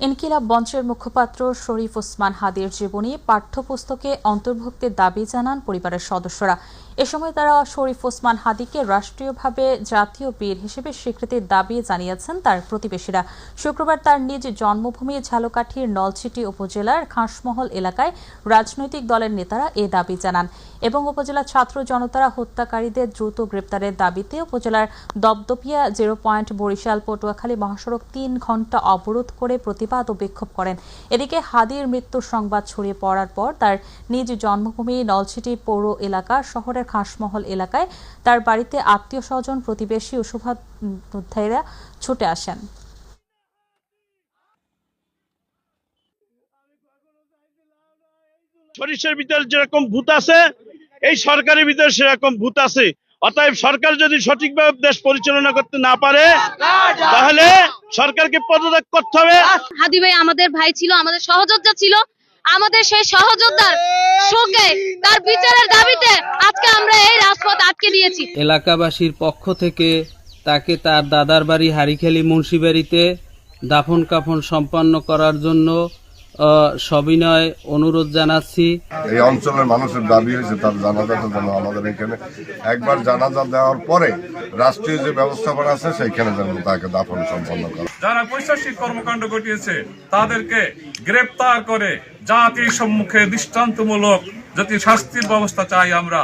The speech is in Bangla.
ইনকিলাব মঞ্চের মুখপাত্র শরীফ ওসমান হাদির জীবনী পাঠ্যপুস্তকে অন্তর্ভুক্তির দাবি জানান পরিবারের সদস্যরা। এ সময় তারা শরীফ ওসমান হাদিকে রাষ্ট্রীয়ভাবে জাতীয় বীর হিসেবে স্বীকৃতির দাবি জানিয়েছেন তার প্রতিবেশীরা। শুক্রবার তার নিজ জন্মভূমি ঝালকাঠির নলছিটি উপজেলার খাসমহল এলাকায় রাজনৈতিক দলের নেতারা এ দাবি জানান এবং উপজেলা ছাত্র জনতারা হত্যাকারীদের দ্রুত গ্রেপ্তারের দাবিতে উপজেলার দপদপিয়া 0 পয়েন্ট বরিশাল পটুয়াখালী মহাসড়ক 3 ঘণ্টা অবরোধ করে প্রতিবাদ ও বিক্ষোভ করেন। এদিকে হাদির মৃত্যুর সংবাদ ছড়িয়ে পড়ার পর তার নিজ জন্মভূমি নলছিটি পৌর এলাকা শহরের খাসমহল এলাকায় তার বাড়িতে আত্মীয় স্বজন, প্রতিবেশী ও শুভানুধ্যায়ীরা ছুটে আসেন। সরিষার ভিতরে যেরকম ভূত আছে, এই সরকারের ভিতরে সেরকম ভূত আছে। অতএব সরকার যদি সঠিকভাবে দেশ পরিচালনা করতে না পারে তাহলে সরকারকে পদত্যাগ করতে হবে। হাদি ভাই আমাদের ভাই ছিল, আমাদের সহযোদ্ধা ছিল। আমাদের সেই সহযোদ্ধার শোকে তার বিচারের দাবিতে আজকে আমরা এই রাজপথ আটকে দিয়েছি। এলাকাবাসীর পক্ষ থেকে তাকে তার দাদার বাড়ি হারিখালী মুন্সিবাড়িতে দাফন কাফন সম্পন্ন করার জন্য সবিনয় অনুরোধ জানাচ্ছি। এই অঞ্চলের মানুষের দাবি হয়েছে তার জানাজাটা যেন আমাদের এখানে একবার জানাজা দেওয়ার পরে রাষ্ট্রীয় যে ব্যবস্থাপনা আছে সেইখানে যেন তাকে দাফন সম্পন্ন করে। যারা পৈশাচিক কর্মকাণ্ড ঘটিয়েছে তাদেরকে গ্রেপ্তার করে জাতির সম্মুখে দৃষ্টান্তমূলক যদি শাস্তির ব্যবস্থা চাই আমরা।